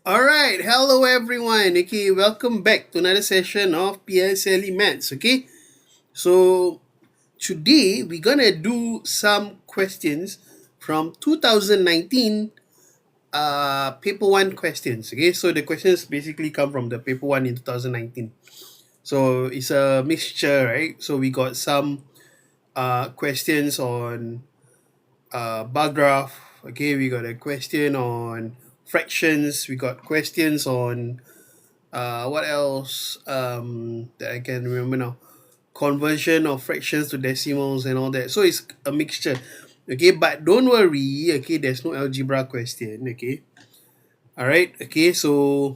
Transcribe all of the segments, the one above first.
Alright, hello everyone. Okay, welcome back to another session of PSLE Maths. Okay, so today we're gonna do some questions from 2019 paper 1 questions. Okay, so the questions basically come from the paper 1 in 2019. So it's a mixture, right? So we got some questions on bar graph. Okay, we got a question on fractions. We got questions on what else that I can remember now? Conversion of fractions to decimals and all that. So it's a mixture. Okay, but don't worry. Okay, there's no algebra question. Okay, all right. Okay, so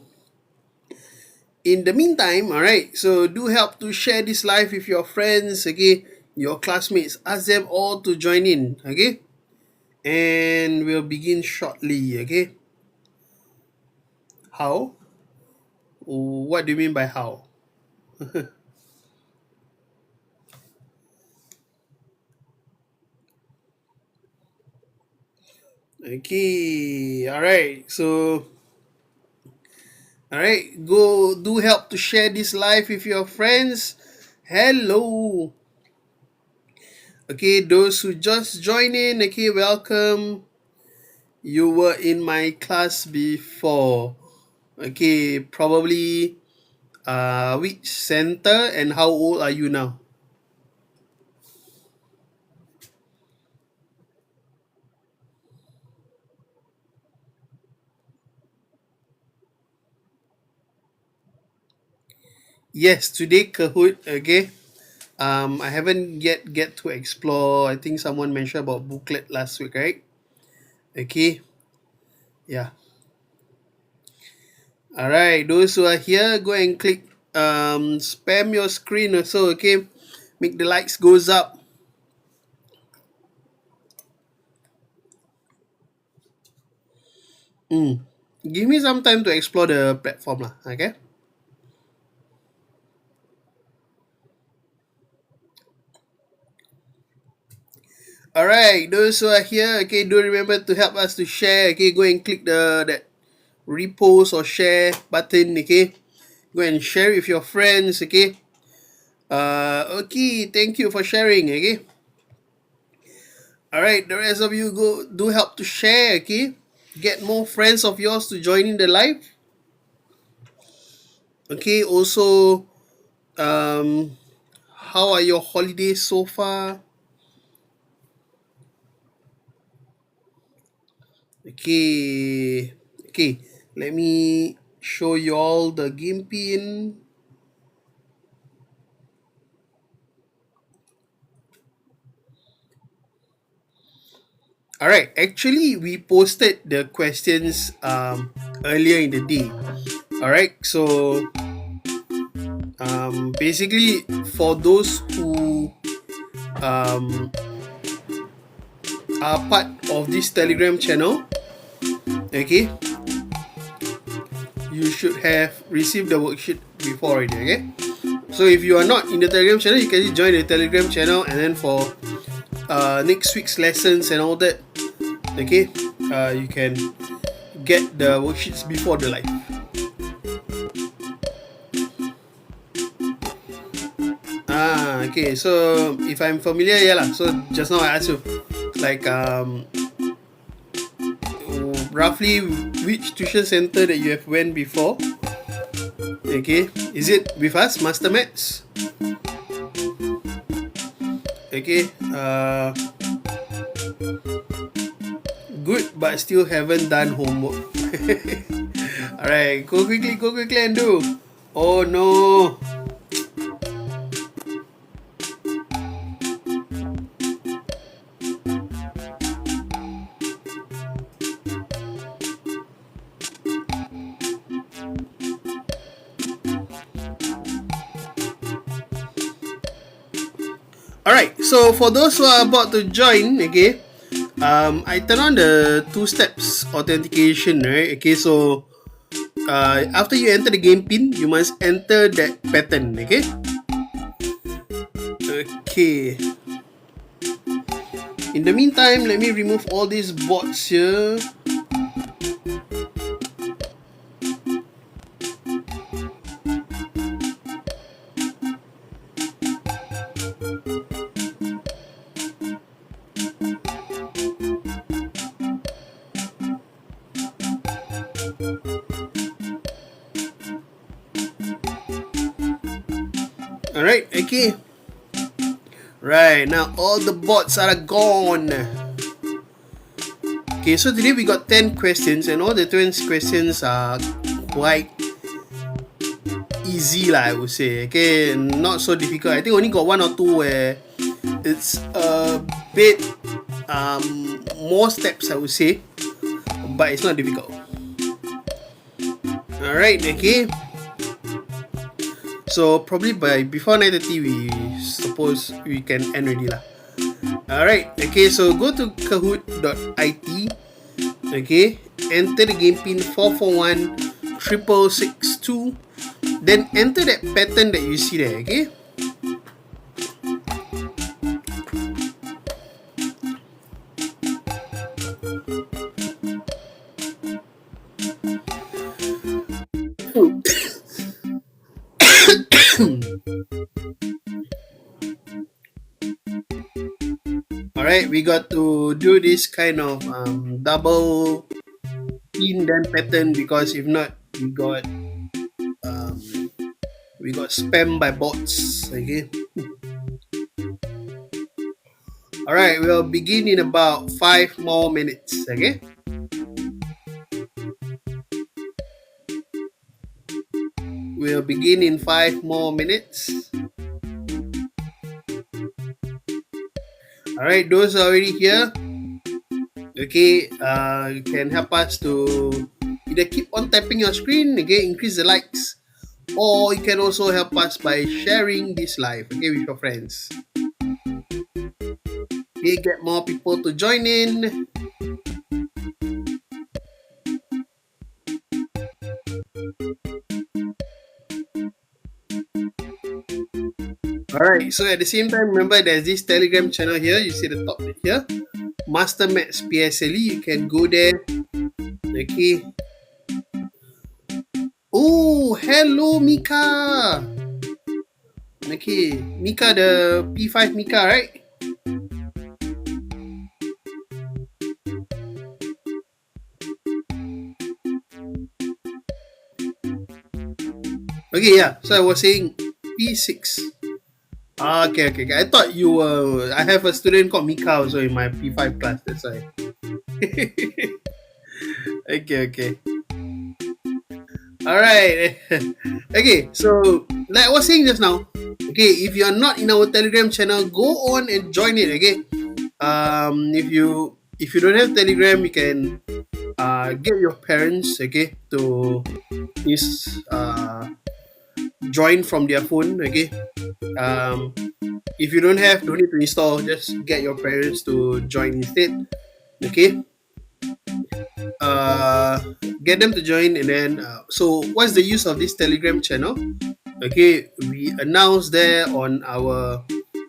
in the meantime, all right. So do help to share this live with your friends. Okay, your classmates. Ask them all to join in. Okay, and we'll begin shortly. Okay, how? What do you mean by how? Okay, all right. So all right, go do help to share this live with your friends. Hello. Okay, those who just joined in, okay, welcome. You were in my class before. Okay, probably which center and how old are you now? Yes, today Kahoot, okay. I haven't yet get to explore. I think someone mentioned about booklet last week, right? Okay. Yeah. All right, those who are here, go and click spam your screen also, okay? Make the lights goes up. Give me some time to explore the platform lah, okay? All right, those who are here, okay, do remember to help us to share, okay? Go and click that repost or share button, okay? Go and share with your friends, okay? Okay, thank you for sharing, okay? All right, the rest of you go do help to share, okay? Get more friends of yours to join in the live. Okay, also, how are your holidays so far? Okay, okay, let me show you all the game pin. All right, actually, we posted the questions earlier in the day. All right, so basically, for those who are part of this Telegram channel, okay, you should have received the worksheet before already, okay? So if you are not in the Telegram channel, you can just join the Telegram channel, and then for next week's lessons and all that, okay, you can get the worksheets before the live. Okay, so if I'm familiar, yeah lah. So just now I asked you, like roughly which tuition center that you have went before. Okay, is it with us, MasterMaths? Okay, good, but still haven't done homework. Alright, go quickly and do. Oh no. Alright, so for those who are about to join, okay, I turn on the 2 steps authentication, right? Okay, so after you enter the game pin, you must enter that pattern, okay? Okay. In the meantime, let me remove all these bots here. All right, okay. Right, now all the bots are gone. Okay, so today we got 10 questions, and all the 10 questions are quite easy lah, I would say. Okay, not so difficult. I think only got one or two where it's a bit more steps, I would say, but it's not difficult. Alright, okay. So probably by before 9:30 we suppose we can end already lah. Alright, okay, so go to kahoot.it. Okay, enter the game pin 441 then enter that pattern that you see there. Okay, alright, we got to do this kind of double pin then pattern, because if not we got spammed by bots. Okay, alright, we'll begin in about 5 more minutes. Okay, we'll begin in 5 more minutes. Alright, those are already here. Okay, you can help us to either keep on tapping your screen, okay, increase the likes, or you can also help us by sharing this live, okay, with your friends. Okay, get more people to join in. Alright, so at the same time, remember there's this Telegram channel here. You see the top here, MasterMaths PSLE. You can go there. Okay. Oh, hello Mika. Okay, Mika, the P5 Mika, right? Okay, yeah. So I was saying P6. Okay. I thought you were. I have a student called Mika also in my P5 class. That's why. Okay. Alright. Okay, so like I was saying just now, okay, if you're not in our Telegram channel, go on and join it. Okay. If you don't have Telegram, you can get your parents, okay, to join from their phone. Okay. If you don't need to install, just get your parents to join instead. Okay. Get them to join, and then so what's the use of this Telegram channel? Okay, we announce there on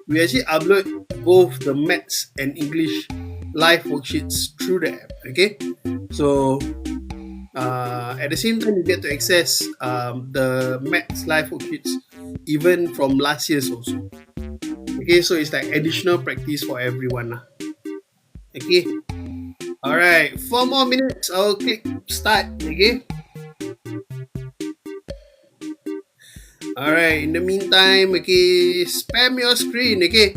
we actually upload both the maths and English live worksheets through the app. Okay, so at the same time you get to access the maths live worksheets even from last year's also. Okay, so it's like additional practice for everyone. Okay. Alright, 4 more minutes. I'll click start. Okay. Alright, in the meantime, okay, spam your screen. Okay.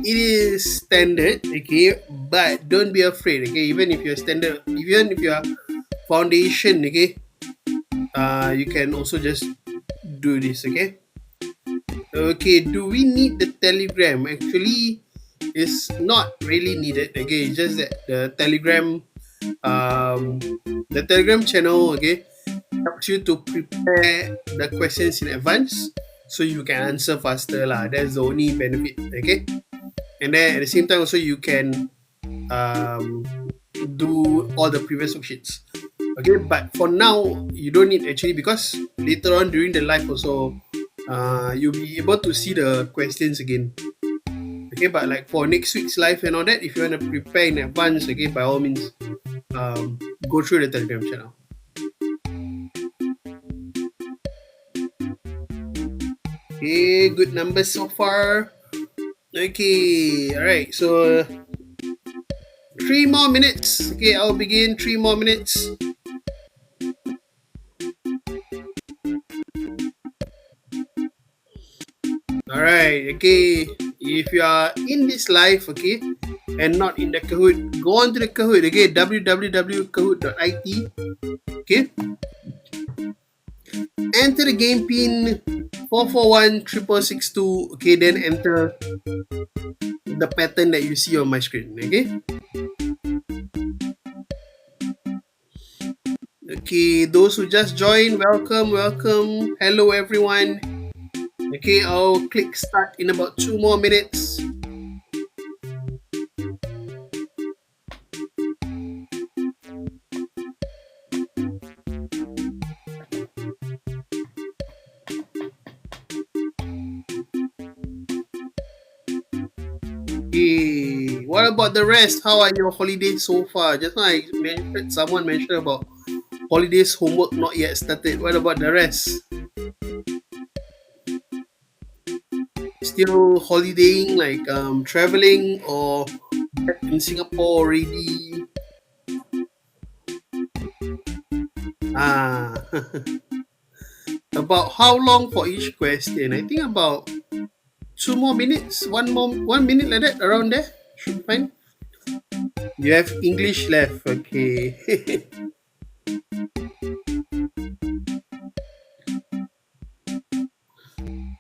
It is standard. Okay, but don't be afraid. Okay, even if you're standard, even if you're foundation, okay, you can also just do this. Okay. Okay, do we need the Telegram? Actually, it's not really needed. Okay, it's just that the Telegram channel, okay, helps you to prepare the questions in advance so you can answer faster lah. That's the only benefit. Okay, and then at the same time also you can do all the previous worksheets. Okay, but for now you don't need actually, because later on during the live also you'll be able to see the questions again. Okay, but like for next week's live and all that, if you want to prepare in advance, okay, by all means, go through the Telegram channel. Okay, good numbers so far. Okay, alright, so 3 more minutes. Okay, I'll begin 3 more minutes. All right, okay. If you are in this live, okay, and not in the Kahoot, go on to the Kahoot, okay, www.kahoot.it, okay. Enter the game pin 4416662, okay, then enter the pattern that you see on my screen, okay. Okay, those who just joined, welcome, welcome. Hello, everyone. Okay, I'll click start in about 2 more minutes. Okay, what about the rest? How are your holidays so far? Just now I mentioned, someone mentioned about holidays homework not yet started. What about the rest? Still holidaying, like traveling, or back in Singapore already? Ah, about how long for each question? I think about 2 more minutes, 1 minute like that, around there should be fine. You have English left, okay.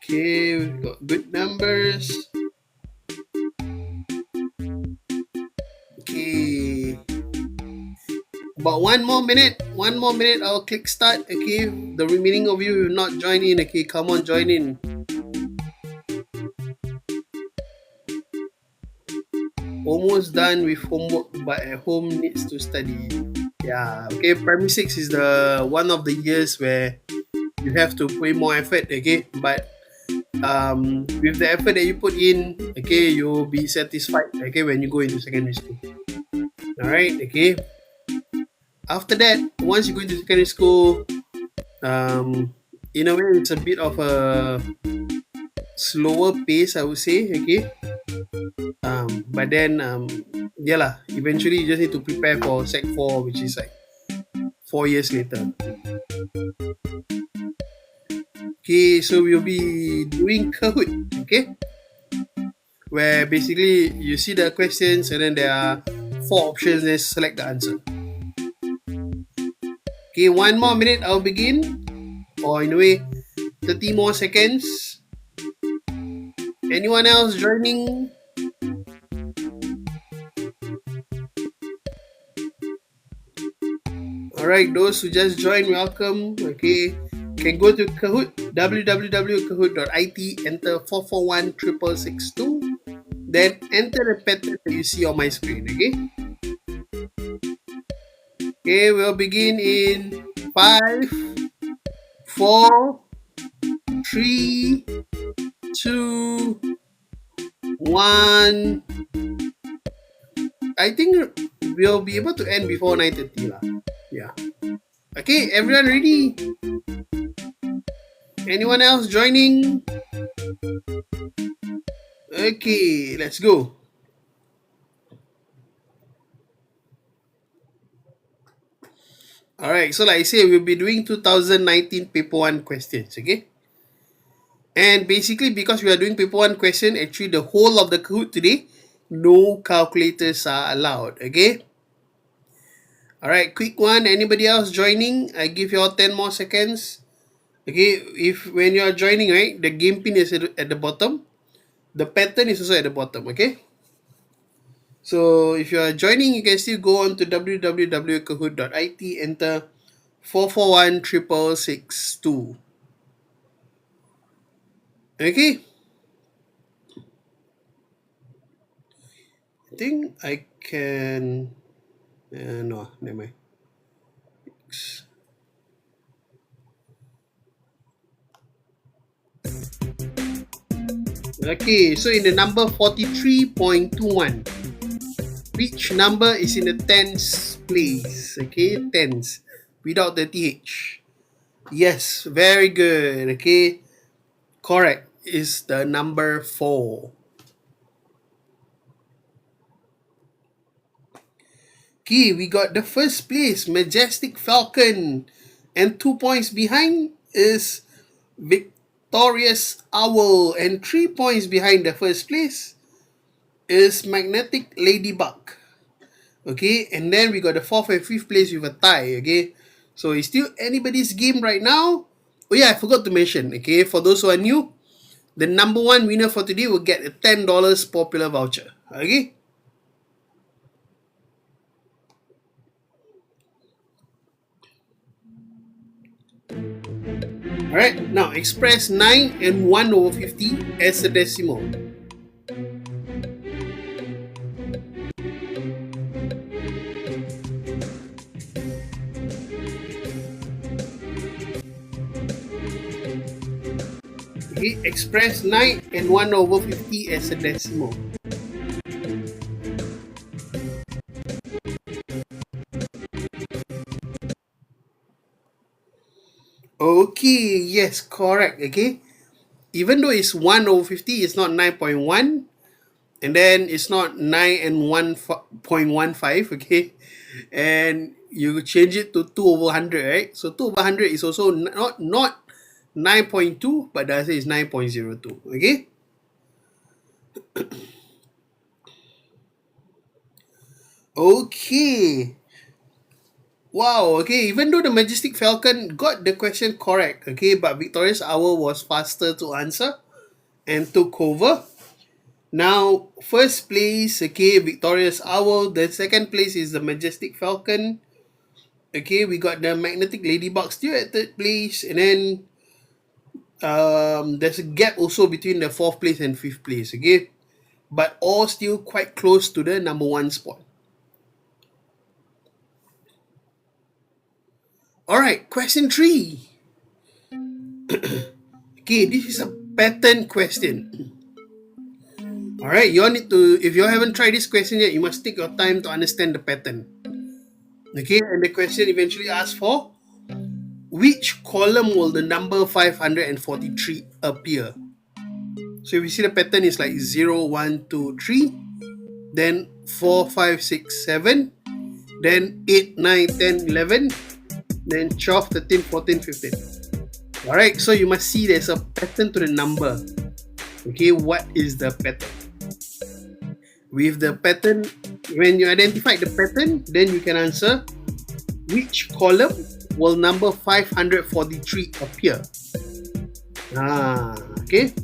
Okay, we've got good numbers. Okay, about 1 more minute. 1 more minute. I'll click start. Okay, the remaining of you will not join in. Okay, come on, join in. Almost done with homework, but at home needs to study. Yeah. Okay, primary six is the one of the years where you have to put in more effort. Okay, but with the effort that you put in, okay, you'll be satisfied. Okay, when you go into secondary school. All right. Okay. After that, once you go into secondary school, in a way, it's a bit of a slower pace, I would say. Okay. But then, yeah lah. Eventually, you just need to prepare for Sec 4, which is like 4 years later. Okay, so we'll be doing Kahoot. Okay, where basically you see the questions and then there are 4 options. Then select the answer. Okay, 1 more minute. I'll begin. Or in a way, 30 more seconds. Anyone else joining? Alright, those who just joined, welcome. Okay, can go to Kahoot, www.kahoot.it, enter 4416662, then enter the pattern that you see on my screen. Okay, okay, we'll begin in 5, 4, 3, 2, 1. I think we'll be able to end before 9:30 lah. Yeah. Okay, everyone ready? Anyone else joining? Okay, let's go. Alright, so like I say, we'll be doing 2019 paper 1 questions, okay? And basically, because we are doing paper 1 question, actually the whole of the Kahoot today, no calculators are allowed, okay? Alright, quick one. Anybody else joining? I give you all 10 more seconds. Okay, if when you are joining, right, the game pin is at the bottom. The pattern is also at the bottom, okay? So if you are joining, you can still go on to www.kahoot.it, enter 4416662. Okay? I think I can... no, never mind. Okay, so in the number 43.21, which number is in the tens place? Okay, tens, without the th. Yes, very good. Okay, correct, is the number 4. Okay, we got the first place, Majestic Falcon. And 2 points behind is Victorious Owl, and 3 points behind the first place is Magnetic Ladybug. Okay, and then we got the fourth and fifth place with a tie. Okay, so it's still anybody's game right now. Oh yeah, I forgot to mention. Okay, for those who are new, the number one winner for today will get a $10 popular voucher. Okay. Alright, now express 9 and 1 over 50 as a decimal. Okay, express 9 and 1 over 50 as a decimal. Okay, yes, correct. Okay, even though it's 1 over 50, it's not 9.1, and then it's not 9 and 1.15. Okay, and you change it to 2 over 100, right? So 2 over 100 is also not 9.2, but the answer is 9.02. Okay. Okay. Wow, okay, even though the Majestic Falcon got the question correct, okay, but Victorious Owl was faster to answer and took over. Now, first place, okay, Victorious Owl. The second place is the Majestic Falcon. Okay, we got the Magnetic Ladybug still at third place, and then there's a gap also between the fourth place and fifth place, okay, but all still quite close to the number one spot. All right, question 3. Okay, this is a pattern question. All right, you all need to, if you haven't tried this question yet, you must take your time to understand the pattern. Okay, and the question eventually asks for which column will the number 543 appear? So if you see the pattern is like 0, 1, 2, 3, then 4, 5, 6, 7, then 8, 9, 10, 11, then 12, 13, 14, 15. Alright, so you must see there's a pattern to the number. Okay, what is the pattern? With the pattern, when you identify the pattern, then you can answer which column will number 543 appear. Okay.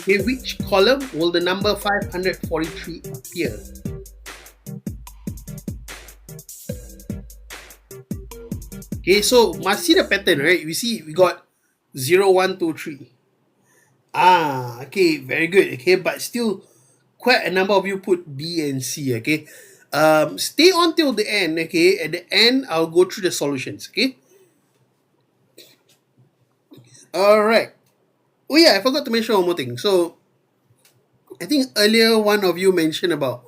Okay, which column will the number 543 appear? Okay, so must see the pattern, right? We see we got 0, 1, 2, 3. Okay, very good. Okay, but still quite a number of you put B and C. Okay, stay on till the end. Okay, at the end I'll go through the solutions. Okay. All right. Oh yeah, I forgot to mention one more thing. So I think earlier one of you mentioned about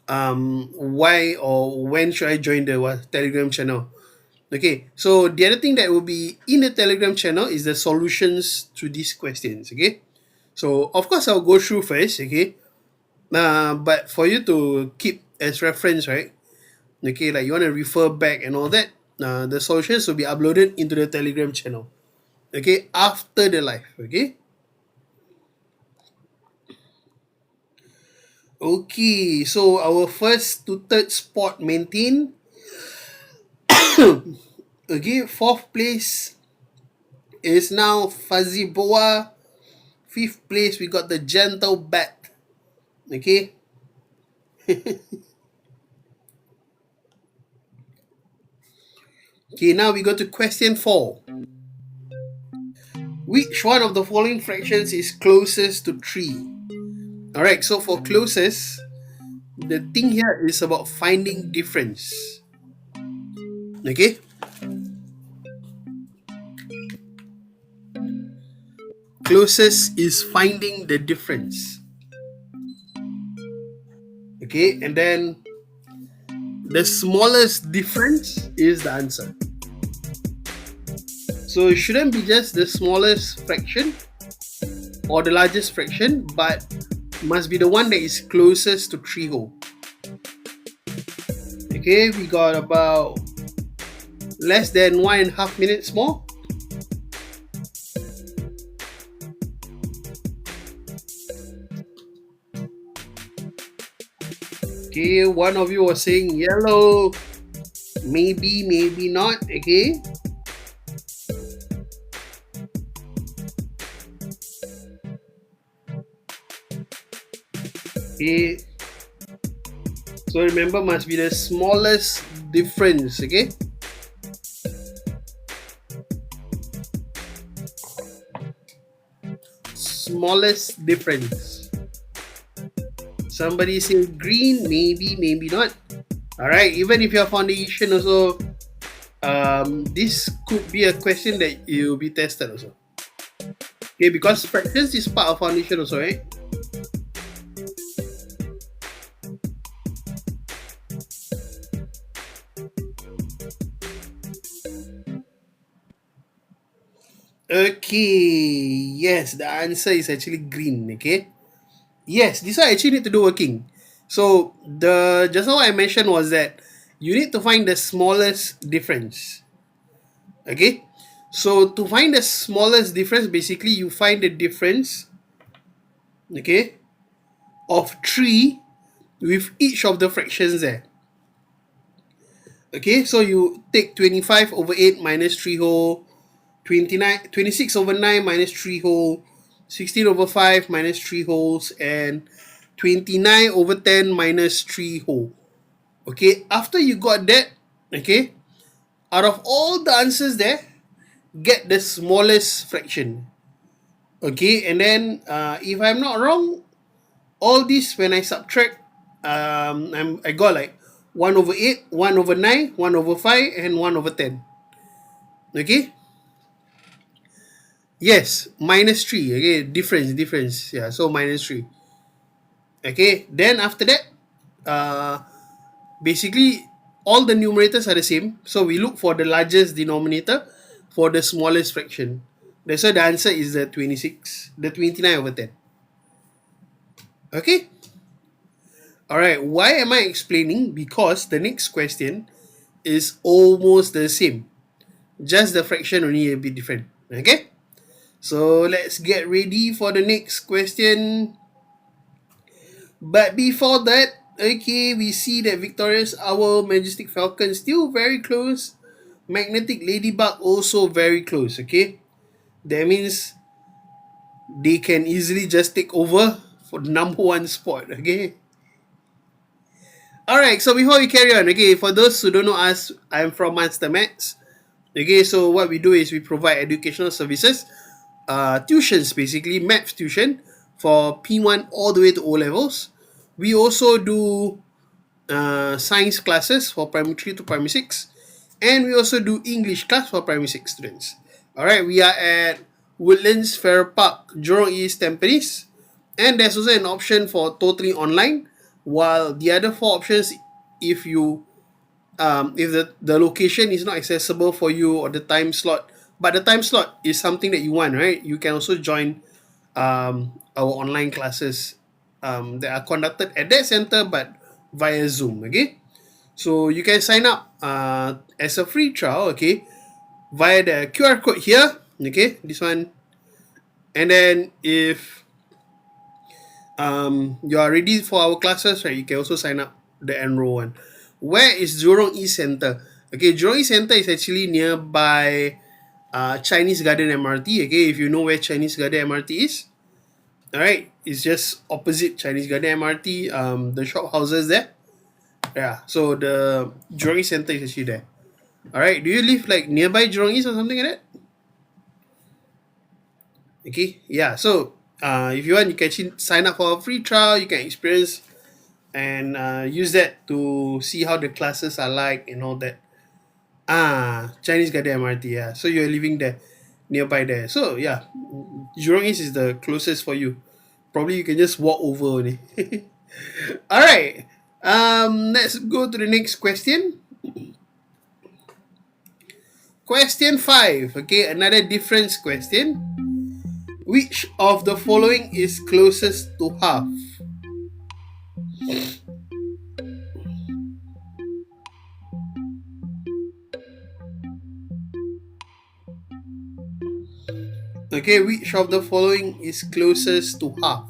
why or when should I join the Telegram channel. Okay, so the other thing that will be in the Telegram channel is the solutions to these questions. Okay, so of course I'll go through first. Okay, but for you to keep as reference, right? Okay, like you want to refer back and all that, the solutions will be uploaded into the Telegram channel. Okay, after the live. Okay. Okay, so our first to third spot maintained. Okay, fourth place is now Fuzzy Boa. Fifth place, we got the Gentle Bat. Okay. Okay, now we go to question 4. Which one of the following fractions is closest to 3? Alright, so for closest, the thing here is about finding difference. Okay. Closest is finding the difference. Okay, and then the smallest difference is the answer. So it shouldn't be just the smallest fraction or the largest fraction, but must be the one that is closest to 3 whole. Okay, we got about less than 1.5 minutes more. Okay, one of you was saying yellow. Maybe, maybe not. Okay. Okay. So remember, must be the smallest difference. Okay. Smallest difference. Somebody say green, maybe, maybe not. Alright, even if your foundation also, this could be a question that you'll be tested also. Okay, because fractions is part of foundation also, right? Okay, yes, the answer is actually green. Okay, yes, this one actually need to do working. So the just now what I mentioned was that you need to find the smallest difference. Okay, so to find the smallest difference, basically you find the difference, okay, of 3 with each of the fractions there. Okay, so you take 25 over 8 minus 3 whole, 26 over 9 minus 3 whole, 16 over 5 minus 3 wholes, and 29 over 10 minus 3 whole. Okay, after you got that, okay, out of all the answers there, get the smallest fraction. Okay, and then if I'm not wrong, all this when I subtract, I got like 1 over 8, 1 over 9, 1 over 5, and 1 over 10. Okay? Yes, minus 3. Okay, difference. Yeah, so minus 3. Okay, then after that, basically all the numerators are the same. So we look for the largest denominator for the smallest fraction. That's why the answer is the 26, the 29 over 10. Okay? Alright, why am I explaining? Because the next question is almost the same. Just the fraction only a bit different. Okay? So let's get ready for the next question. But before that, okay, we see that Victorious Owl, Majestic Falcon still very close. Magnetic Ladybug also very close, okay? That means they can easily just take over for the number 1 spot, okay? Alright, so before we carry on, okay, for those who don't know us, I'm from MasterMaths. Okay, so what we do is we provide educational services, tuitions basically, maths tuition for P1 all the way to O levels. We also do science classes for primary 3 to primary 6, and we also do English class for primary 6 students. Alright, we are at Woodlands, Fair Park, Jurong East, Tampines, and there's also an option for totally online, while the other 4 options, if you if the location is not accessible for you or the time slot, but the time slot is something that you want, right? You can also join our online classes that are conducted at that center but via Zoom. Okay, so you can sign up as a free trial, okay, via the QR code here. Okay, this one, and then if you are ready for our classes, right, you can also sign up the enroll one. Where is Jurong East Center? Okay, Jurong East Center is actually nearby Chinese Garden MRT. Okay, if you know where Chinese Garden MRT is, all right, it's just opposite Chinese Garden MRT. The shop houses there. Yeah, so the Jurong East Center is actually there. All right, do you live like nearby Jurong East or something like that? Okay, yeah. So if you want, you can actually sign up for a free trial. You can experience and use that to see how the classes are like and all that. Chinese Garden MRT, yeah. So you're living there, nearby there. So yeah, Jurong East is the closest for you. Probably you can just walk over only. Alright. Let's go to the next question. Question 5. Okay, another difference question. Which of the following is closest to half? Okay, which of the following is closest to half?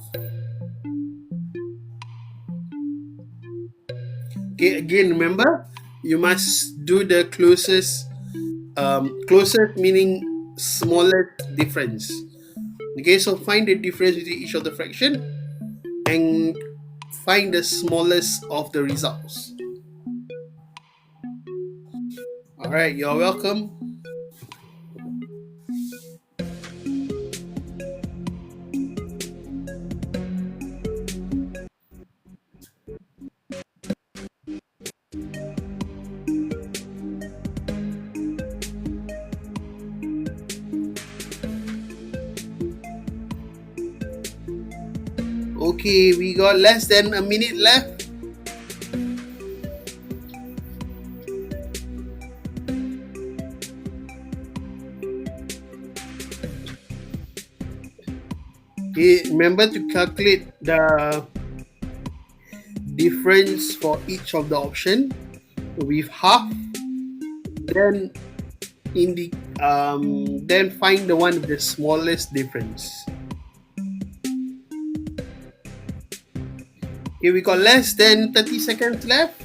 Okay, again, remember, you must do the closest, closest meaning smallest difference. Okay, so find the difference between each of the fraction and find the smallest of the results. All right, you're welcome. Okay, we got less than a minute left. Okay, remember to calculate the difference for each of the option with half. Then then find the one with the smallest difference. Okay, we got less than 30 seconds left.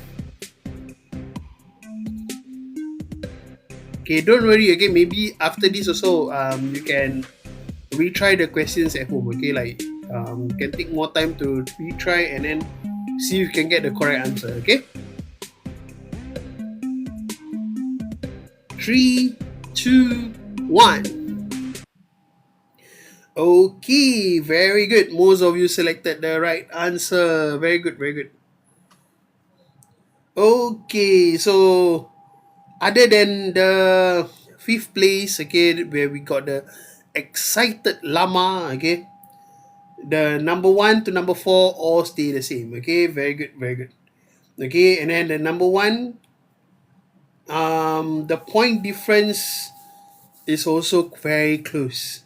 Okay, don't worry. Okay, maybe after this also, you can retry the questions at home. Okay, like you can take more time to retry and then see if you can get the correct answer. Okay. 3, 2, 1. Okay, very good. Most of you selected the right answer. Very good, very good. Okay, so other than the fifth place, okay, where we got the excited llama, okay, the number 1 to number 4 all stay the same. Okay, very good, very good. Okay, and then the number 1, the point difference is also very close.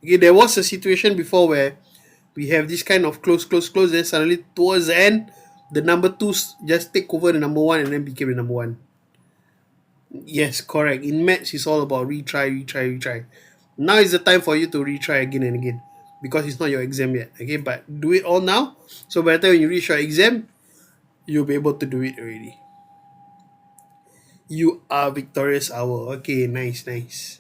Okay, there was a situation before where we have this kind of close, then suddenly towards the end, the number 2 just take over the number 1 and then became the number 1. Yes, correct. In maths, it's all about retry. Now is the time for you to retry again and again because it's not your exam yet. Okay, but do it all now. So by the time when you reach your exam, you'll be able to do it already. You are victorious hour. Okay, nice, nice.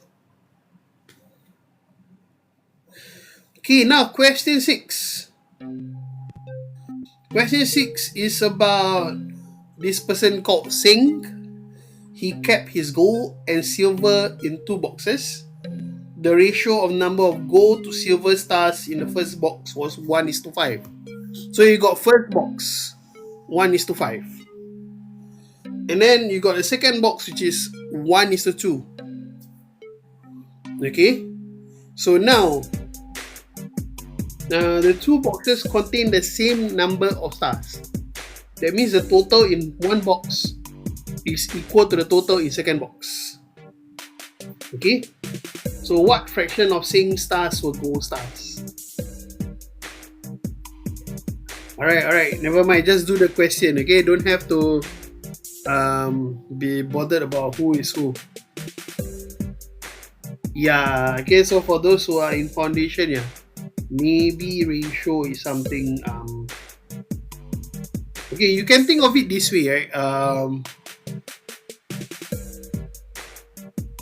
Okay, now question 6. Question 6 is about this person called Singh. He kept his gold and silver in 2 boxes. The ratio of number of gold to silver stars in the first box was 1:5. So you got first box 1:5. And then you got the second box which is 1:2. Okay? So now the 2 boxes contain the same number of stars. That means the total in one box is equal to the total in second box. Okay? So what fraction of Singh stars were gold stars? Alright, never mind. Just do the question, okay? Don't have to be bothered about who is who. Yeah, okay, so for those who are in foundation, yeah, maybe ratio is something okay, you can think of it this way, right?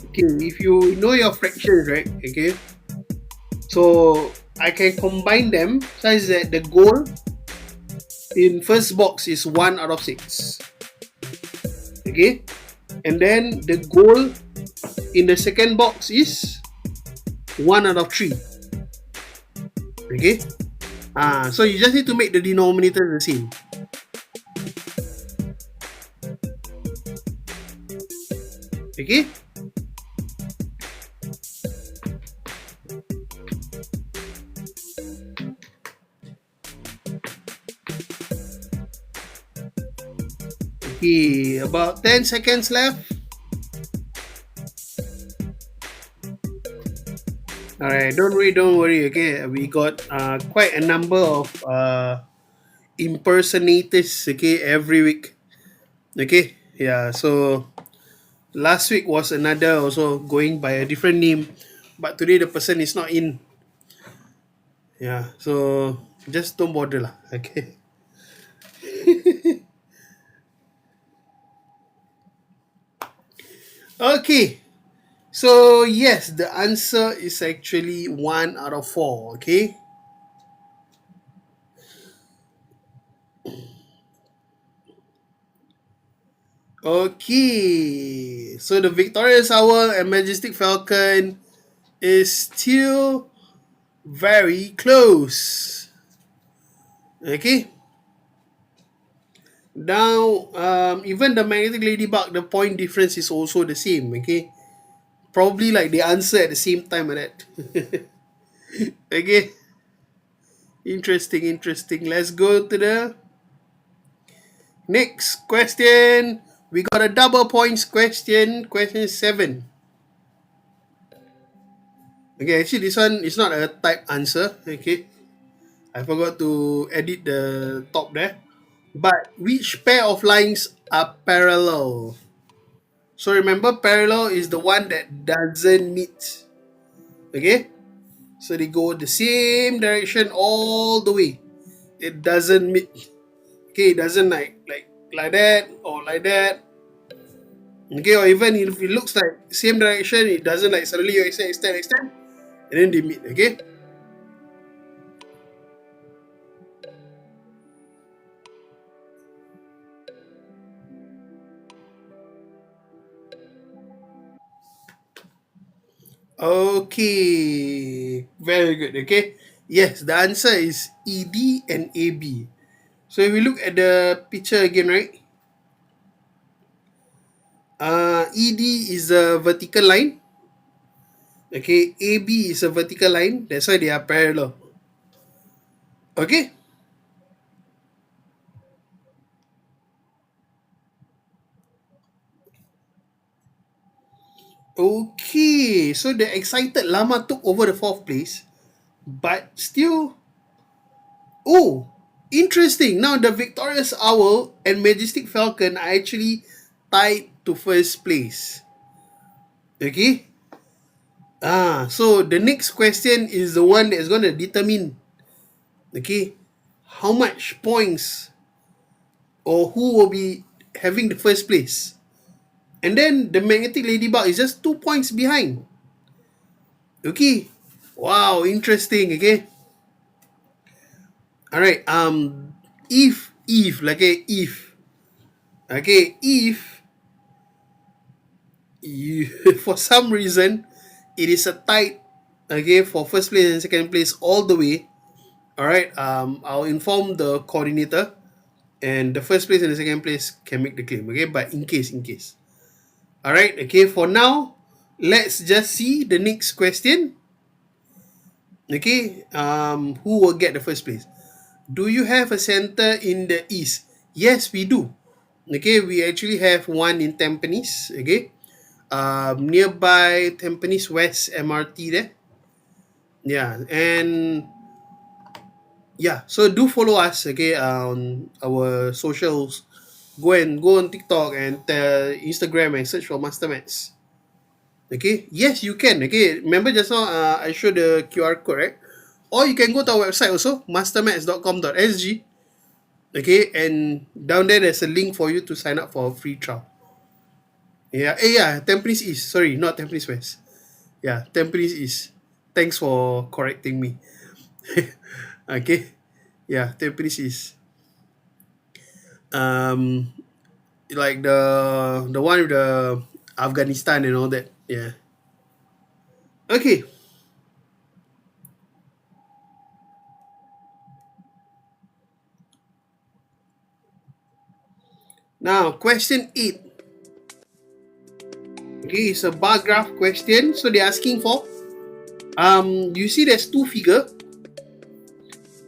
Okay, if you know your fractions, right? Okay, so I can combine them such that the goal in first box is 1/6. Okay, and then the goal in the second box is 1/3. Okay, so you just need to make the denominator the same. Okay. Okay, about 10 seconds left. Alright, don't worry, okay? We got quite a number of impersonators, okay, every week. Okay? Yeah, so last week was another also going by a different name, but today the person is not in. Yeah, so just don't bother lah, okay? Okay, so yes, the answer is actually 1 out of 4, okay? Okay, so the Victorious Owl and Majestic Falcon is still very close. Okay, now even the Magnetic Ladybug, the point difference is also the same. Okay, probably like they answer at the same time like that. Okay, interesting. Let's go to the next question. We got a double points question, question 7. Okay, actually this one is not a type answer. Okay, I forgot to edit the top there. But which pair of lines are parallel? So remember, parallel is the one that doesn't meet. Okay? So they go the same direction all the way. It doesn't meet. Okay, it doesn't like that or like that. Okay, or even if it looks like same direction, it doesn't like suddenly you extend, and then they meet. Okay? Okay. Very good. Okay. Yes, the answer is ED and AB. So if we look at the picture again, right? ED is a vertical line. Okay, AB is a vertical line. That's why they are parallel. Okay. Okay. So the excited llama took over the fourth place, but still. Oh, interesting. Now the victorious owl and majestic falcon are actually tied to first place. Okay. So the next question is the one that is going to determine, okay, how much points or who will be having the first place. And then the magnetic ladybug is just 2 points behind. Okay. Wow, interesting. Okay. All right. If like if you for some reason it is a tight, okay, for first place and second place all the way. All right. I'll inform the coordinator, and the first place and the second place can make the claim. Okay, but in case. All right. Okay. For now, let's just see the next question. Okay. Who will get the first place? Do you have a center in the east? Yes, we do. Okay, we actually have one in Tampines. Okay, nearby Tampines West MRT there. Yeah, and yeah, so do follow us. Okay, on our socials. Go on TikTok and Instagram and search for MasterMaths. Okay, yes, you can. Okay, remember just now I showed the QR code, right? Or you can go to our website also, mastermaths.com.sg. Okay, and down there there's a link for you to sign up for a free trial. Yeah, Tampines East. Sorry, not Tampines West. Yeah, Tampines East. Thanks for correcting me. Okay, yeah, Tampines East. Um, like the one with the Afghanistan and all that. Yeah. Okay. Now, question 8. Okay, it's a bar graph question. So they're asking for you see there's two figure,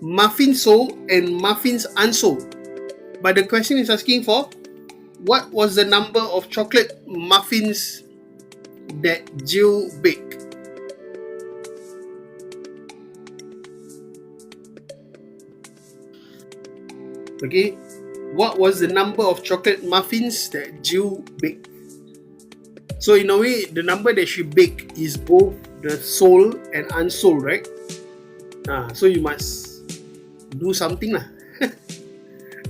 muffins sold and muffins unsold. But the question is asking for what was the number of chocolate muffins that Jill baked? Okay, what was the number of chocolate muffins that Jill baked? So in a way, the number that she baked is both the sold and unsold, right? So you must do something lah.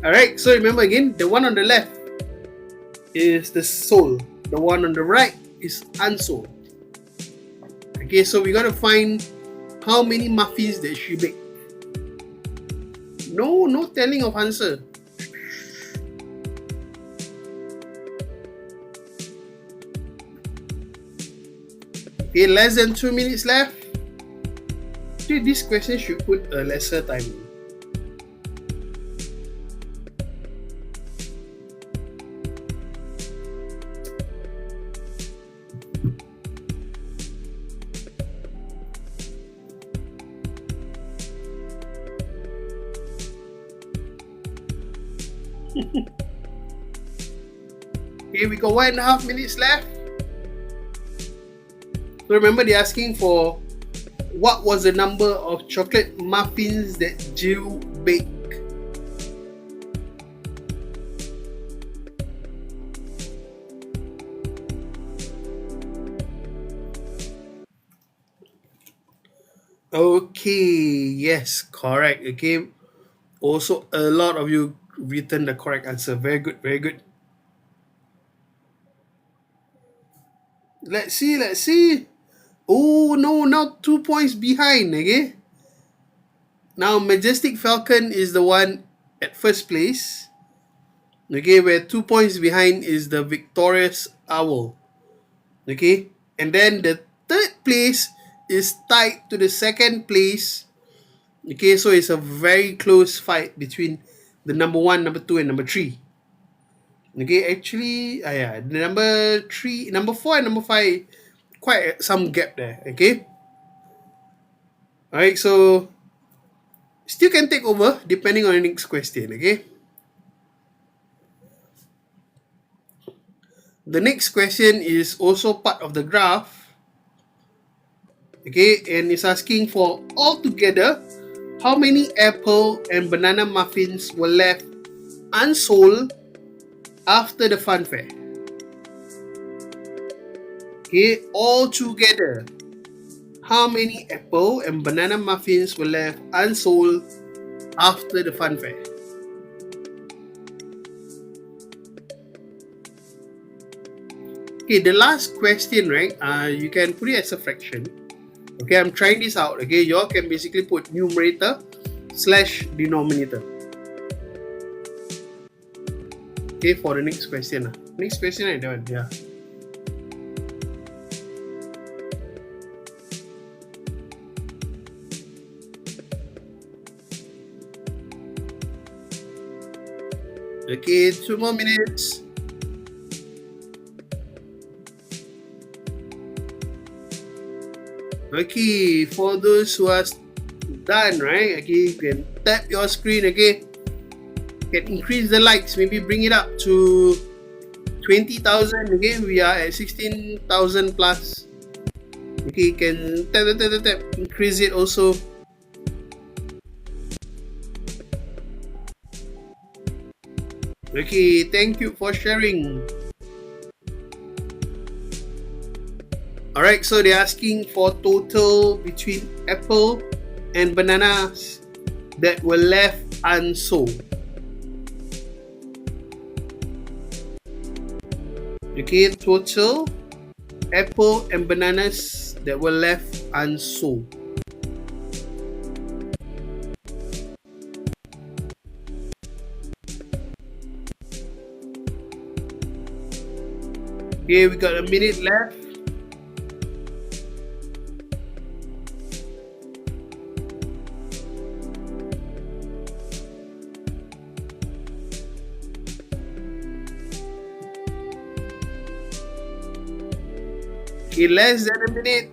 Alright, so remember again, the one on the left is the sold, the one on the right is unsold. Okay, so we gotta find how many muffins that she baked. No telling of answer. Okay, less than 2 minutes left. Dude, this question should put a lesser time. Okay, we got 1.5 minutes left. So remember, they're asking for what was the number of chocolate muffins that Jill baked. Okay, yes, correct. Okay, also a lot of you written the correct answer. Very good, very good. Let's see. Oh no, now 2 points behind. Okay, now Majestic Falcon is the one at first place. Okay, where 2 points behind is the Victorious Owl. Okay, and then the third place is tied to the second place. Okay, so it's a very close fight between the number 1, number 2, and number 3. Okay, actually, the number 3, number 4, and number 5, quite some gap there. Okay, alright, so still can take over depending on the next question. Okay, the next question is also part of the graph. Okay, and it's asking for altogether how many apple and banana muffins were left unsold after the fun fair. Okay, all together, how many apple and banana muffins were left unsold after the fun fair? Okay, the last question, right? You can put it as a fraction. Okay, I'm trying this out. Okay, you all can basically put numerator / denominator. Okay, for the next question. Next question, I don't. Yeah. Okay, 2 more minutes. Okay, for those who are done, right? Okay, you can tap your screen. Okay, you can increase the likes. Maybe bring it up to 20,000. Okay, we are at 16,000 plus. Okay, you can tap, increase it also. Okay, thank you for sharing. Alright, so they're asking for total between apple and bananas that were left unsold. Okay, total apple and bananas that were left unsold. Okay, we got a minute left. Okay, less than a minute.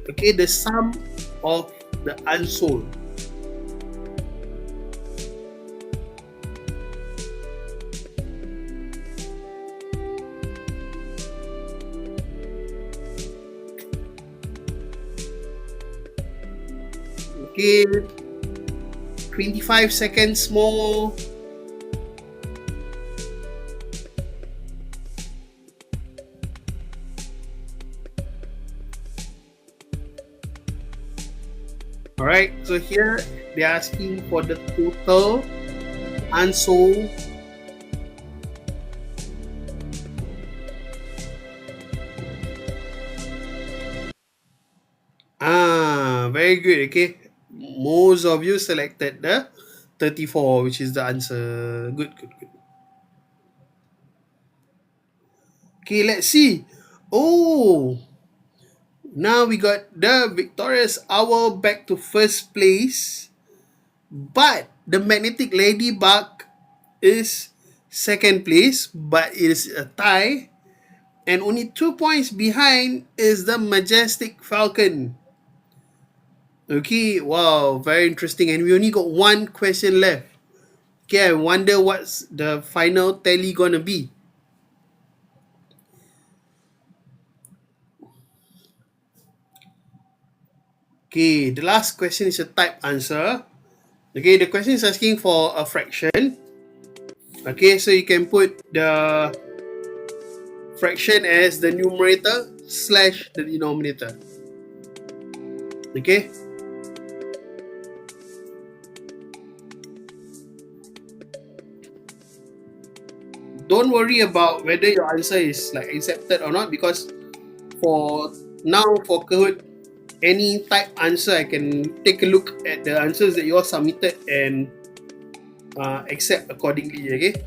Okay, the sum of the unsold. Okay, 25 seconds more. Alright, so here they're asking for the total unsold. Very good. Okay, most of you selected the 34, which is the answer. Good, good, good. Okay, let's see. Oh, now we got the victorious owl back to first place, but the magnetic ladybug is second place, but it is a tie, and only 2 points behind is the majestic falcon. Okay, wow, very interesting, and we only got one question left. Okay, I wonder what's the final tally gonna be. Okay, the last question is a type answer. Okay, the question is asking for a fraction. Okay, so you can put the fraction as the numerator slash the denominator. Okay. Don't worry about whether your answer is like accepted or not, because for now, for Kahoot, any type answer, I can take a look at the answers that you all submitted and accept accordingly. Okay.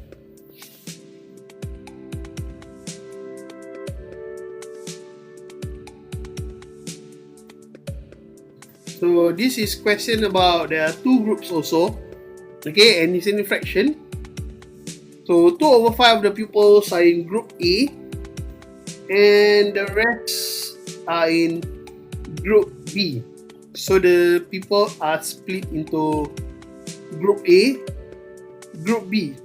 So this is question about, there are two groups also. Okay, and it's in fraction. So 2 over 5 of the pupils are in group A, and the rest are in group B. So the people are split into group A, group B,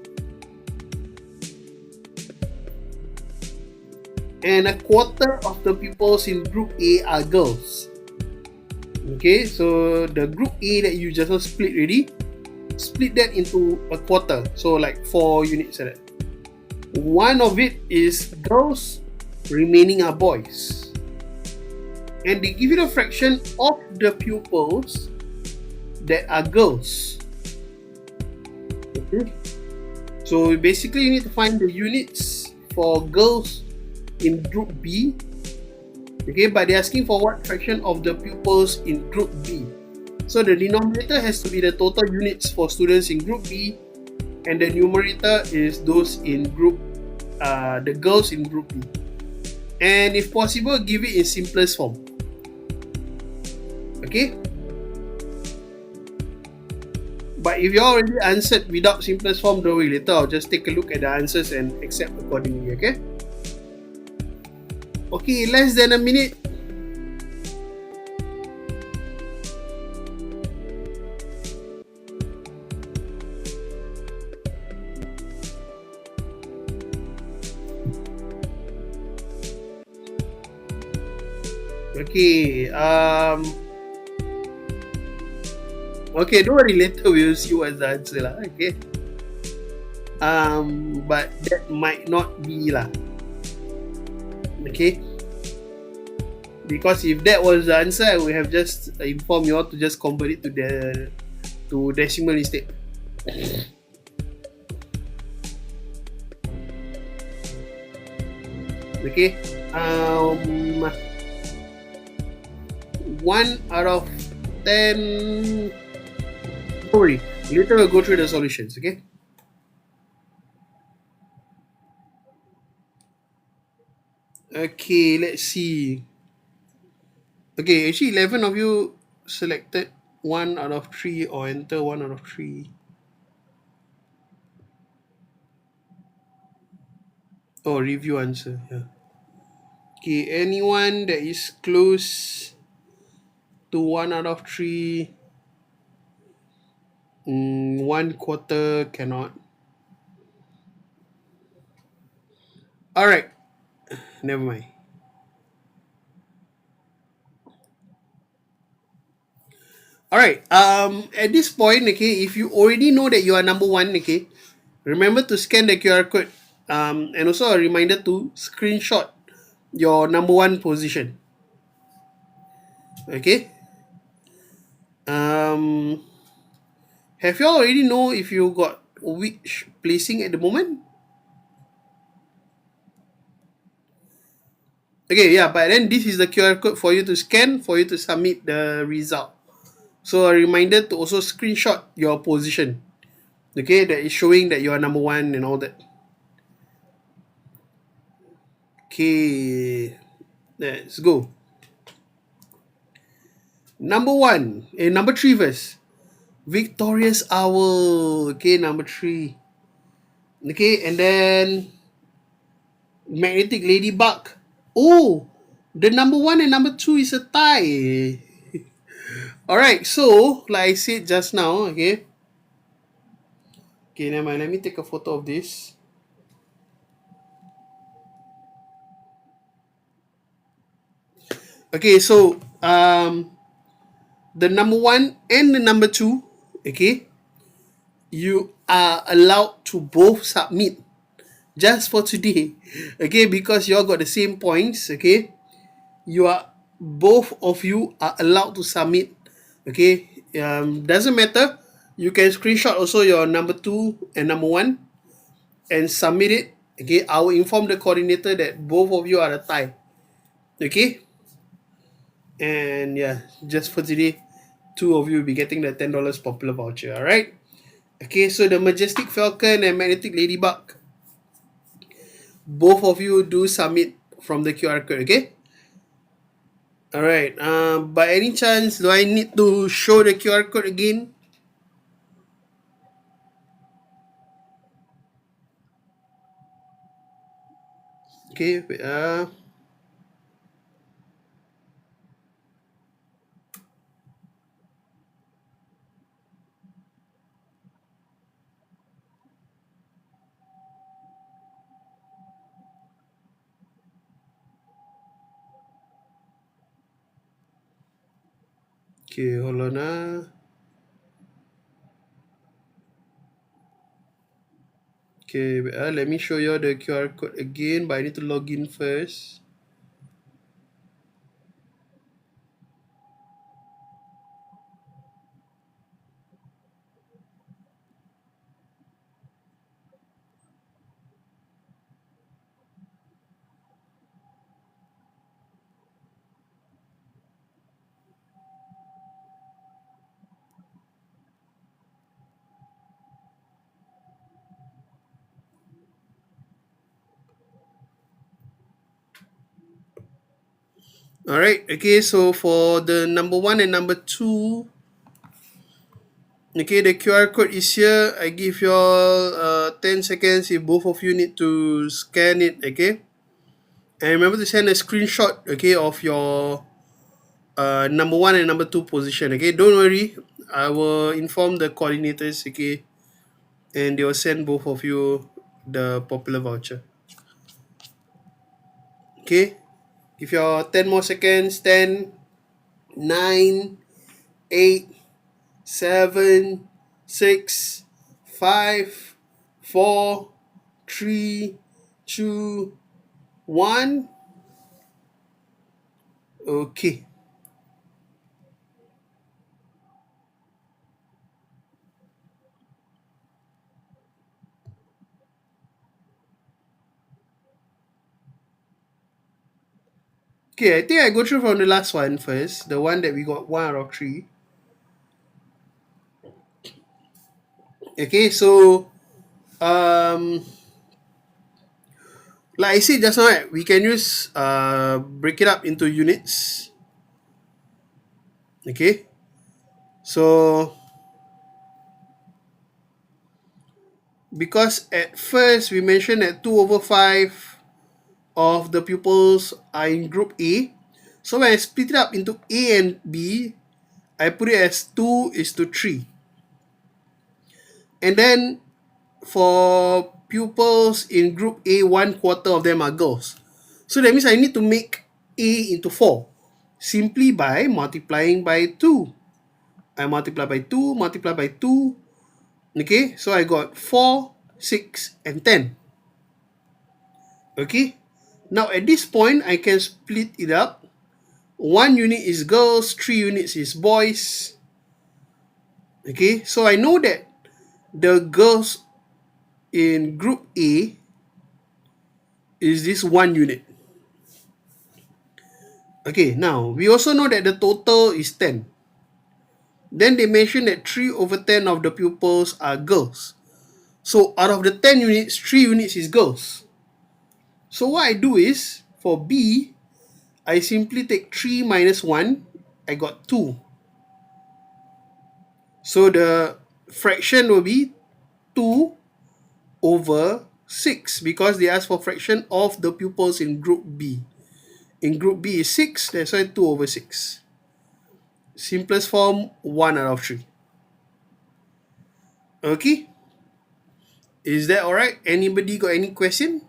and a quarter of the pupils in group A are girls. Okay, so the group A that you just split already, split that into a quarter, so like 4 units like that. One of it is girls, remaining are boys, and they give you the fraction of the pupils that are girls. Okay, so basically you need to find the units for girls in group B. Okay, but they're asking for what fraction of the pupils in group B. So the denominator has to be the total units for students in group B, and the numerator is those in group, the girls in group B. And if possible, give it in simplest form. Okay. But if you already answered without simplest form, don't worry. Later I'll just take a look at the answers and accept accordingly. Okay. Okay, less than a minute. Okay, okay, don't worry, later we'll see what's the answer lah. Okay. But that might not be lah. Okay. Because if that was the answer, I would have just informed you all to just convert it to decimal instead. Okay. 1 out of 10. Don't worry. Later we'll go through the solutions. Okay. Okay, let's see. Okay, actually 11 of you selected 1 out of 3 or enter 1 out of 3. Oh, review answer. Yeah. Okay, anyone that is close to 1 out of 3, 1 quarter cannot. Alright, never mind. Alright, at this point, okay, if you already know that you are number one, okay, remember to scan the QR code. And also a reminder to screenshot your number one position. Okay. Um, have you already know if you got which placing at the moment? Okay, yeah, but then this is the QR code for you to scan for you to submit the result. So a reminder to also screenshot your position. Okay, that is showing that you are number one and all that. Okay, let's go. Number three verse. Victorious Owl. Okay, number three. Okay, and then Magnetic Ladybug. Oh, the number one and number two is a tie. Alright, so like I said just now, okay. Okay, never mind. Let me take a photo of this. Okay, so the number one and the number two, okay, you are allowed to both submit just for today, okay, because you all got the same points, okay. You are both of you are allowed to submit, okay. Doesn't matter. You can screenshot also your number two and number one and submit it. Okay, I will inform the coordinator that both of you are a tie. Okay, and yeah, just for today, two of you will be getting the $10 popular voucher. All right. Okay, so the Majestic Falcon and Magnetic Ladybug, both of you do submit from the QR code. Okay. All right. By any chance, do I need to show the QR code again? Okay. Okay, hold on. Okay, let me show you the QR code again, but I need to log in first. All right. Okay, so for the number one and number two, okay, the QR code is here. I give you all 10 seconds if both of you need to scan it. Okay, and remember to send a screenshot. Okay, of your number one and number two position. Okay, don't worry. I will inform the coordinators. Okay, and they will send both of you the popular voucher. Okay, give your 10 more seconds. 10, 9, 8, 7, 6, 5, 4, 3, 2, 1. Okay. Okay, I think I go through from the last one first. The one that we got 1 out of 3. Okay, so like I said just now, right, we can use break it up into units. Okay, so because at first we mentioned that 2/5 of the pupils are in group A, so when I split it up into A and B, I put it as 2:3. And then for pupils in group A, 1/4 of them are girls. So that means I need to make A into 4 simply by multiplying by 2. I multiply by 2, multiply by 2. Okay, so I got 4, 6, and 10. Okay, now at this point, I can split it up. 1 unit is girls, 3 units is boys. Okay, so I know that the girls in group A is this 1 unit. Okay, now we also know that the total is 10. Then they mention that 3 over 10 of the pupils are girls. So out of the 10 units, 3 units is girls. So what I do is, for B, I simply take 3 minus 1. I got 2. So the fraction will be 2 over 6, because they ask for fraction of the pupils in group B. In group B is 6, that's why 2 over 6. Simplest form, 1 out of 3. Okay? Is that alright? Anybody got any question?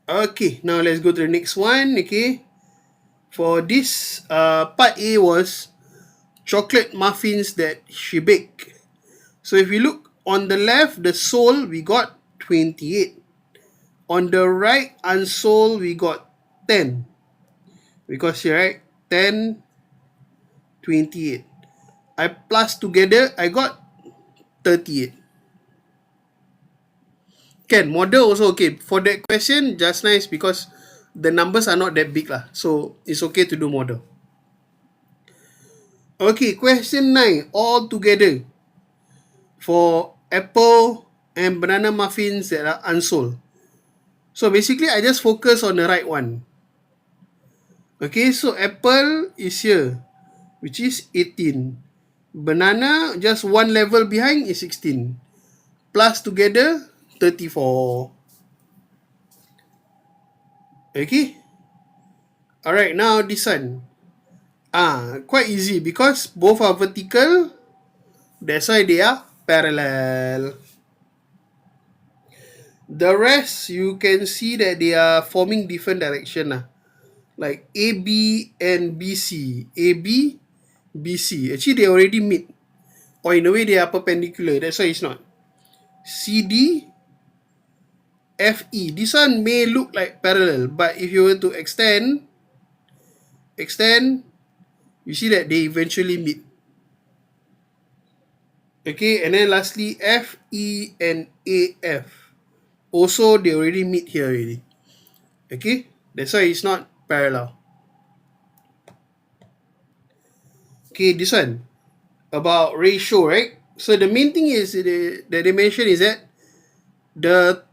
Okay, now let's go to the next one. Okay, for this part A was chocolate muffins that she baked. So if we look on the left, the sold, we got 28. On the right, unsold, we got 10. Because here, right, 10, 28. I plus together, I got 38. Can model also okay. For that question, just nice because the numbers are not that big lah. So it's okay to do model. Okay, question 9 all together for apple and banana muffins that are unsold. So basically, I just focus on the right one. Okay, so apple is here, which is 18. Banana, just one level behind, is 16. Plus together, 34. Okay. Alright, now this one. Quite easy because both are vertical. That's why they are parallel. The rest, you can see that they are forming different direction. Like AB and BC. AB, BC. Actually, they already meet. Or in a way, they are perpendicular. That's why it's not. CD, FE. This one may look like parallel. But if you were to extend, you see that they eventually meet. Okay, and then lastly, FE and AF. Also, they already meet here already. Okay, that's why it's not parallel. Okay, this one about ratio, right? So the main thing is that they mention is that the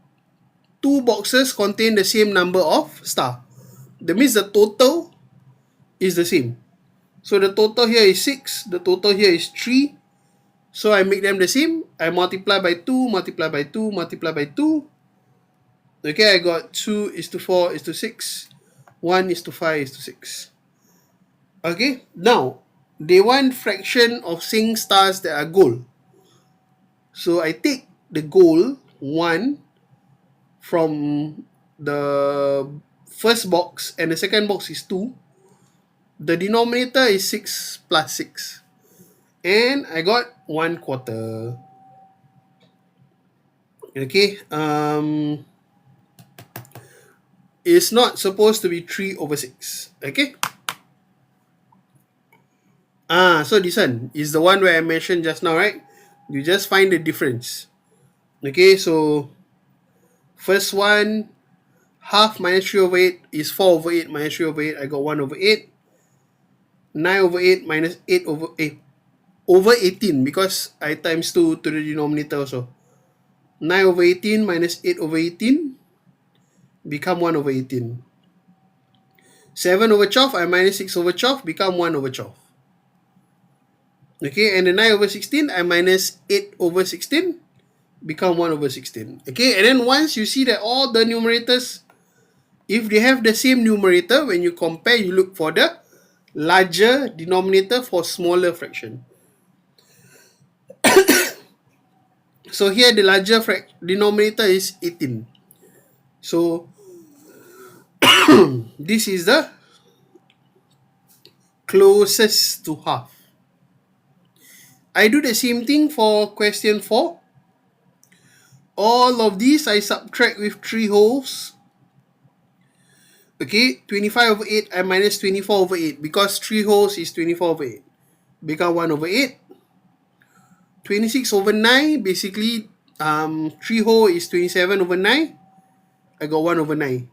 two boxes contain the same number of star. That means the total is the same. So the total here is 6, the total here is 3. So I make them the same. I multiply by 2, multiply by 2, multiply by 2. Okay, I got 2 is to 4 is to 6. 1 is to 5 is to 6. Okay, now they want fraction of same stars that are gold. So I take the gold 1 from the first box and the second box is 2. The denominator is 6 plus 6. And I got 1/4. Okay, it's not supposed to be 3 over 6. Okay. So this one is the one where I mentioned just now, right? You just find the difference. Okay, so first one, half minus 3 over 8 is 4 over 8 minus 3 over 8. I got 1 over 8. 9 over 8 minus 8 over 8. Over 18 because I times 2 to the denominator also. 9 over 18 minus 8 over 18 become 1 over 18. 7 over 12, I minus 6 over 12 become 1 over 12. Okay, and the 9 over 16, I minus 8 over 16 become 1 over 16. Okay, and then once you see that all the numerators, if they have the same numerator, when you compare, you look for the larger denominator for smaller fraction. So here the larger denominator is 18. So this is the closest to half. I do the same thing for question 4. All of these I subtract with 3 wholes. Okay, 25/8 I minus 24/8 because 3 wholes is 24/8. Become 1/8. 26/9 basically 3 whole is 27/9. I got 1/9.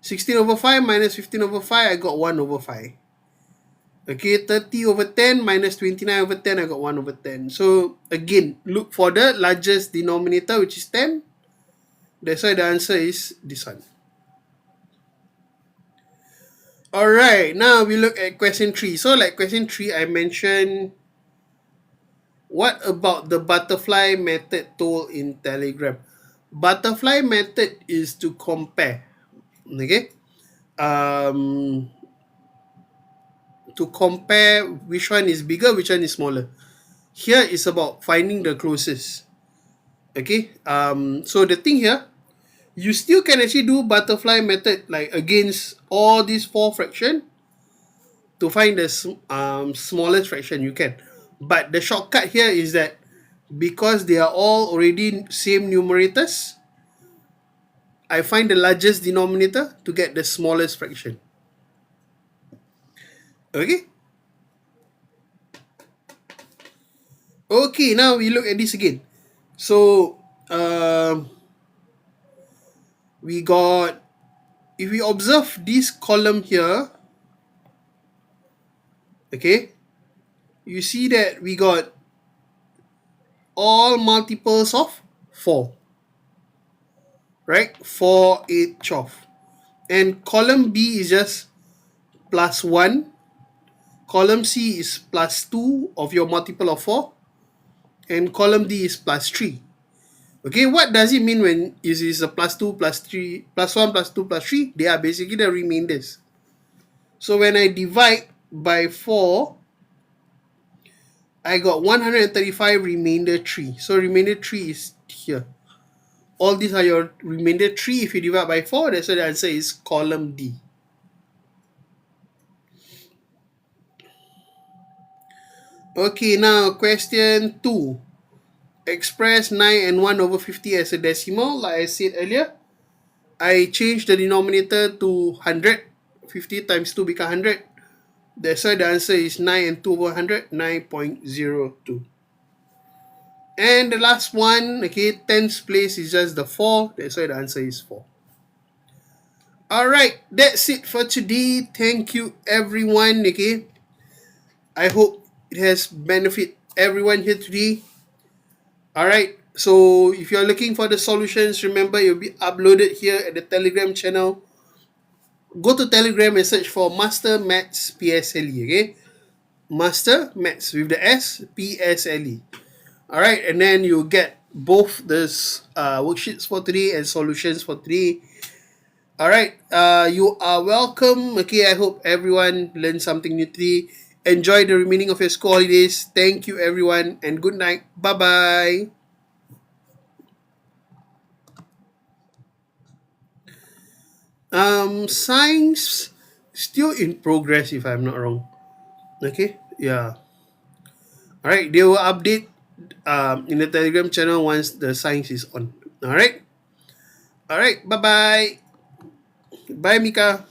16/5 minus 15/5 I got 1/5. Okay, 30/10 minus 29/10 I got 1/10. So again, look for the largest denominator, which is 10. That's why the answer is this one. Alright, now we look at question 3. So like question 3, I mentioned, what about the butterfly method told in Telegram? Butterfly method is to compare. Okay? To compare which one is bigger, which one is smaller. Here is about finding the closest. Okay? So the thing here, you still can actually do butterfly method like against all these 4 fraction to find the smallest fraction you can. But the shortcut here is that because they are all already same numerators, I find the largest denominator to get the smallest fraction. Okay? Okay, now we look at this again. So, we got, if we observe this column here, okay, you see that we got all multiples of 4. Right? 4, 8, 12. And column B is just plus 1. Column C is plus 2 of your multiple of 4. And column D is plus 3. Okay, what does it mean when it is a plus 2, plus 3, plus 1, plus 2, plus 3? They are basically the remainders. So when I divide by 4, I got 135 remainder 3. So remainder 3 is here. All these are your remainder 3 if you divide by 4. That's why the answer is column D. Okay, now question 2. Express 9 and 1/50 as a decimal. Like I said earlier, I changed the denominator to 100. 50 times 2 become 100. That's why the answer is 9 and 2/100, 9.02. And the last one, okay, tens place is just the 4. That's why the answer is 4. Alright, that's it for today. Thank you everyone, okay. I hope it has benefit everyone here today. Alright, so if you're looking for the solutions, remember it will be uploaded here at the Telegram channel. Go to Telegram and search for MasterMaths PSLE, okay? MasterMaths with the S, PSLE. Alright, and then you'll get both the worksheets for today and solutions for today. Alright, you are welcome. Okay, I hope everyone learned something new today. Enjoy the remaining of your school holidays. Thank you everyone and good night. Bye-bye. Science still in progress if I'm not wrong. Okay, yeah. Alright, they will update in the Telegram channel once the science is on. Alright. Alright, bye-bye. Bye, Mika.